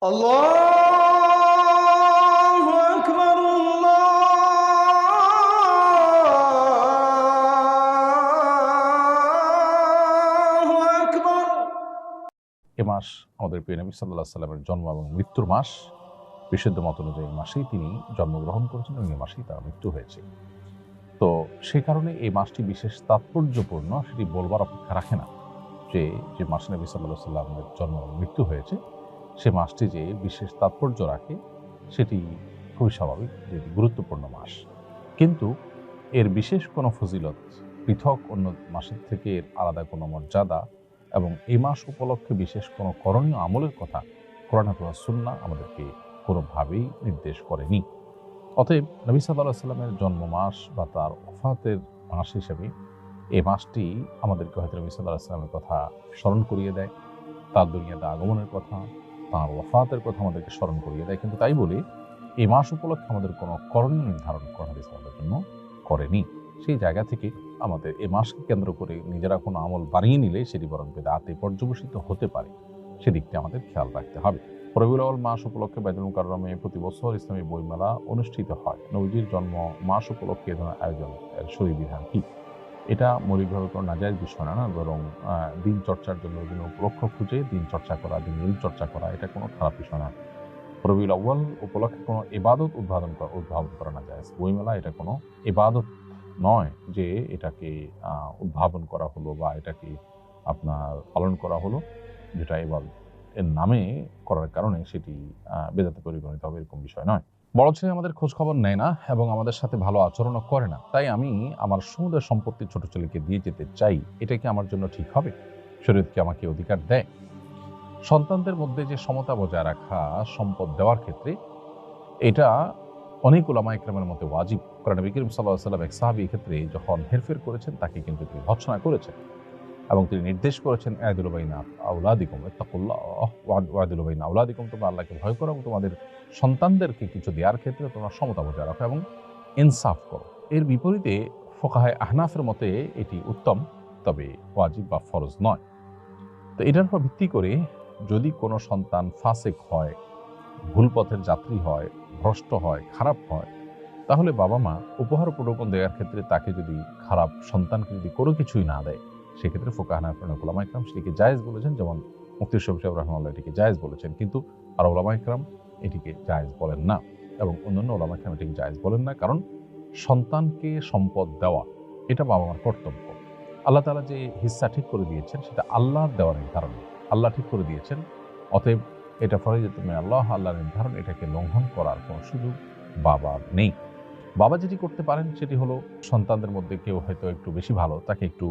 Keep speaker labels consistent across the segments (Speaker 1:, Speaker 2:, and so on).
Speaker 1: আল্লাহু আকবার, আল্লাহু আকবার।
Speaker 2: এ মাস আমাদের প্রিয় নবী সাল্লাল্লাহু আলাইহি সাল্লামের জন্ম এবং মৃত্যুর মাস। বিশুদ্ধ মত অনুযায়ী এই মাসেই তিনি জন্মগ্রহণ করেছেন এবং এই মাসেই তার মৃত্যু হয়েছে। তো সে কারণে এই মাসটি বিশেষ তাৎপর্যপূর্ণ, সেটি বলবার অপেক্ষা রাখে না যে যে মাসে নবী সাল্লাল্লাহু আলাইহি সাল্লামের জন্ম এবং মৃত্যু হয়েছে সে মাসটি যে বিশেষ তাৎপর্য রাখে সেটি খুবই স্বাভাবিক, যে এটি গুরুত্বপূর্ণ মাস। কিন্তু এর বিশেষ কোনো ফজিলত, পৃথক অন্য মাসের থেকে এর আলাদা কোনো মর্যাদা এবং এই মাস উপলক্ষে বিশেষ কোনো করণীয় আমলের কথা কোরআন অথবা সুন্নাহ আমাদেরকে কোনোভাবেই নির্দেশ করেনি। অতএব নবী সাল্লাল্লাহু আলাইহি সাল্লামের জন্ম মাস বা তার ওফাতের মাস হিসেবে এই মাসটি আমাদেরকে হয়তো নবী সাল্লাল্লাহু আলাইহি সাল্লামের কথা স্মরণ করিয়ে দেয়, তার দুনিয়াতে আগমনের কথা, তার ওফাতের কথা আমাদেরকে স্মরণ করিয়ে দেয়। কিন্তু তাই বলে এই মাস উপলক্ষে আমাদের কোনো করণীয় নির্ধারণ কোরআন হাদিস আমাদের জন্য করেনি। সেই জায়গা থেকে আমাদের এই মাসকে কেন্দ্র করে নিজেরা কোনো আমল বানিয়ে নিলে সেটি বরং বেদাতে পর্যবসিত হতে পারে, সেদিকটি আমাদের খেয়াল রাখতে হবে। রবিউল আউয়াল মাস উপলক্ষে বাইতুল মুকাররমে প্রতি বছর ইসলামী বইমেলা অনুষ্ঠিত হয়। নবীজির জন্ম মাস উপলক্ষে এ ধরনের আয়োজন এর শরীয়ী বিধান কি? এটা মৌলিকভাবে কোনো নাজায়েজ বিষয় না, বরং দিন চর্চার জন্য বিভিন্ন উপলক্ষ খুঁজে দিন চর্চা করা, দিনের চর্চা করা, এটা কোনো খারাপ বিষয় না। রবিউল আউয়াল উপলক্ষে কোনো ইবাদত উদ্ভাবন করা নাজায়েজ। বইমেলা এটা কোনো ইবাদত নয় যে এটাকে উদ্ভাবন করা হলো বা এটাকে আপনার পালন করা হলো, যেটা ইবাদত এর নামে করার কারণে সেটি বেদাতে পরিগণিত হবে, এরকম বিষয় নয়। বড় ছেলে আমাদের খোঁজ খবর নেয় না এবং আমাদের সাথে ভালো আচরণও করে না, তাই আমি আমার সমুদয় সম্পত্তি ছোট ছেলেকে দিয়ে যেতে চাই, এটা কি আমার জন্য ঠিক হবে? শরীয়ত কি আমাকে অধিকার দেয়? সন্তানদের মধ্যে যে সমতা বজায় রাখা সম্পদ দেওয়ার ক্ষেত্রে, এটা অনেক উলামা ইকরামের মতে ওয়াজিব। কারণ নবী করিম সাল্লাল্লাহু আলাইহি ওয়াসাল্লাম এক সাহাবী ক্ষেত্রে যখন হেরফের করেছেন তাকে কিন্তু তিনি ভর্ৎসনা করেছেন এবং তিনি নির্দেশ করেছেন আ'দিলু বাইনা আওলাদিকুম ইত্তাকুল্লাহ ওয়া'দিলু বাইনা আওলাদিকুম, তোমরা আল্লাহকে ভয় করো এবং তোমাদের সন্তানদেরকে কিছু দেওয়ার ক্ষেত্রে তোমরা সমতা বজায় রাখো এবং ইনসাফ করো। এর বিপরীতে ফুকাহায়ে আহনাফের মতে এটি উত্তম, তবে ওয়াজিব বা ফরজ নয়। তো এটার উপর ভিত্তি করে যদি কোনো সন্তান ফাসেক হয়, ভুল পথের যাত্রী হয়, ভ্রষ্ট হয়, খারাপ হয়, তাহলে বাবা মা উপহার উপঢৌকন দেওয়ার ক্ষেত্রে তাকে যদি খারাপ সন্তানকে যদি কোনো কিছুই না দেয়, সেক্ষেত্রে ফুকাহা হানাফি উলামা ইকরাম সেটিকে জায়েজ বলেছেন, যেমন মুফতি শফি সাহেব রাহমাহুল্লাহ এটিকে জায়েজ বলেছেন, কিন্তু আর উলামা ইকরাম এটিকে জায়েজ বলেন না এবং অন্যান্য উলামা ইকরাম এটিকে জায়েজ বলেন না। কারণ সন্তানকে সম্পদ দেওয়া এটা বাবা মার কর্তব্য। আল্লাহ তাআলা যে হিস্সা ঠিক করে দিয়েছেন সেটা আল্লাহর দেওয়ার নির্ধারণ, আল্লাহ ঠিক করে দিয়েছেন। অতএব এটা ফরজাতুম মিনাল আল্লাহ, আল্লাহর নির্ধারণ, এটাকে লঙ্ঘন করার কোনো সুযোগ বাবার নেই। বাবা যেটি করতে পারেন সেটি হলো, সন্তানদের মধ্যে কেউ হয়তো একটু বেশি ভালো, তাকে একটু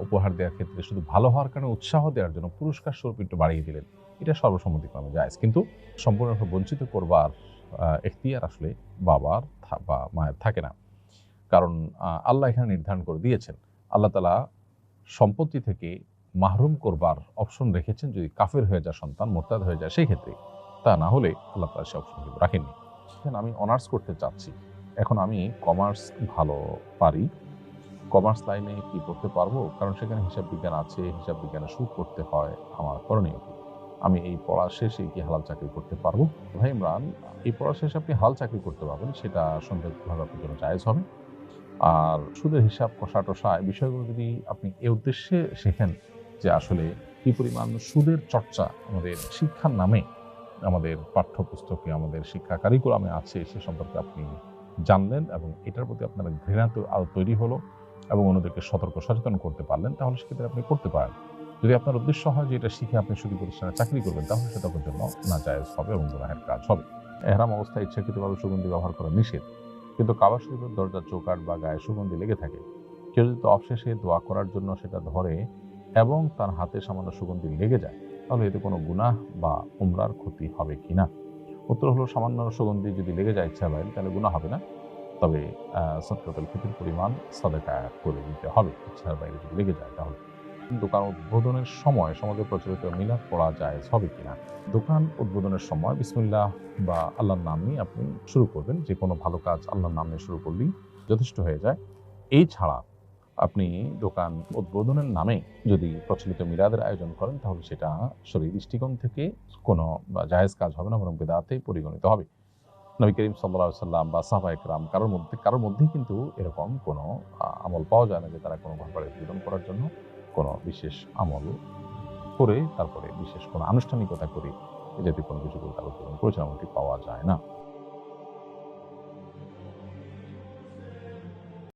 Speaker 2: উপহার দেওয়ার ক্ষেত্রে শুধু ভালো হওয়ার কারণে উৎসাহ দেওয়ার জন্য পুরস্কার স্বরূপ একটু বাড়িয়ে দিলেন, এটা সর্বসম্মতিক্রমে জায়েজ। কিন্তু সম্পূর্ণভাবে বঞ্চিত করবার এখতিয়ার আসলে বাবার বা মায়ের থাকে না। কারণ আল্লাহ এখানে নির্ধারণ করে দিয়েছেন, আল্লাহ তাআলা সম্পত্তি থেকে মাহরুম করবার অপশন রেখেছেন যদি কাফের হয়ে যায় সন্তান, মোরতাদ হয়ে যায় সেই ক্ষেত্রে। তা না হলে আল্লাহ তাআলা সে অপশন কিন্তু রাখেননি। আমি অনার্স করতে চাচ্ছি, এখন আমি কমার্স ভালো পারি, কমার্স লাইনে কি পড়তে পারবো? কারণ সেখানে হিসাব বিজ্ঞান আছে, হিসাব বিজ্ঞানে সুদ করতে হয়, আমার করণীয় কি? আমি এই পড়া শেষে কি হালাল চাকরি করতে পারবো? ভাই ইমরান, এই পড়া শেষে আপনি হালাল চাকরি করতে পারবেন, সেটা সন্দেহভাবে আপনার জন্য জায়েজ হবে। আর সুদের হিসাব কষা-টষা এই বিষয়গুলো যদি আপনি এ উদ্দেশ্যে শেখেন যে আসলে কি পরিমাণ সুদের চর্চা আমাদের শিক্ষার নামে আমাদের পাঠ্যপুস্তকে, আমাদের শিক্ষা কারিকুলামে আছে, সে সম্পর্কে আপনি জানলেন এবং এটার প্রতি আপনার ঘৃণা আরও তৈরি হলো এবং অন্যদেরকে সতর্ক সচেতন করতে পারলেন, তাহলে সেক্ষেত্রে আপনি করতে পারেন। যদি আপনার উদ্দেশ্য হয় যে এটা শিখে আপনি সুদী প্রতিষ্ঠানে চাকরি করবেন, তাহলে সেটা আপনার জন্য নাজায়েজ হবে এবং গুনাহের কাজ হবে। এহরাম অবস্থায় ইচ্ছাকৃতভাবে সুগন্ধি ব্যবহার করা নিষেধ, কিন্তু কাবা শরীফের দরজার চৌকাঠ বা গায়ে সুগন্ধি লেগে থাকে, কেউ যদি অবশেষে দোয়া করার জন্য সেটা ধরে এবং তার হাতে সামান্য সুগন্ধি লেগে যায়, তাহলে এতে কোনো গুনাহ বা উমরার ক্ষতি হবে কিনা? উত্তর হলো, সামান্য সুগন্ধি যদি লেগে যায় ইচ্ছা বাইরে, তাহলে গুনাহ হবে না, তবে সদকাতুল ফিতর পরিমাণ সাদাকা করে দিতে হবে ইচ্ছার বাইরে যদি লেগে যায়। তাহলে দোকান উদ্বোধনের সময় সমাজে প্রচলিত মিলাদ পড়া জায়েজ হবে কিনা? দোকান উদ্বোধনের সময় বিসমিল্লাহ বা আল্লাহর নাম নিয়ে আপনি শুরু করবেন, যে কোনো ভালো কাজ আল্লাহর নাম নিয়ে শুরু করলেই যথেষ্ট হয়ে যায়। এই ছাড়া আপনি দোকান উদ্বোধনের নামে যদি প্রচলিত মিলাদের আয়োজন করেন, তাহলে সেটা শরীয়ী দৃষ্টিকোণ থেকে কোনো জায়েজ কাজ হবে না, বরং বিদআতে পরিগণিত হবে। নবী করিম সাল্লাল্লাহু আলাইহি সাল্লাম বা সাহাবায়ে কেরাম কারোর মধ্যেই কিন্তু এরকম কোনো আমল পাওয়া যায় না যে তারা কোনো ঘরবাড়ি উদ্বোধন করার জন্য কোনো বিশেষ আমল করে তারপরে বিশেষ কোনো আনুষ্ঠানিকতা করে এ জাতীয় কোনো কিছু করে তারা উদ্বোধন করেছেন, এমনটি পাওয়া যায় না।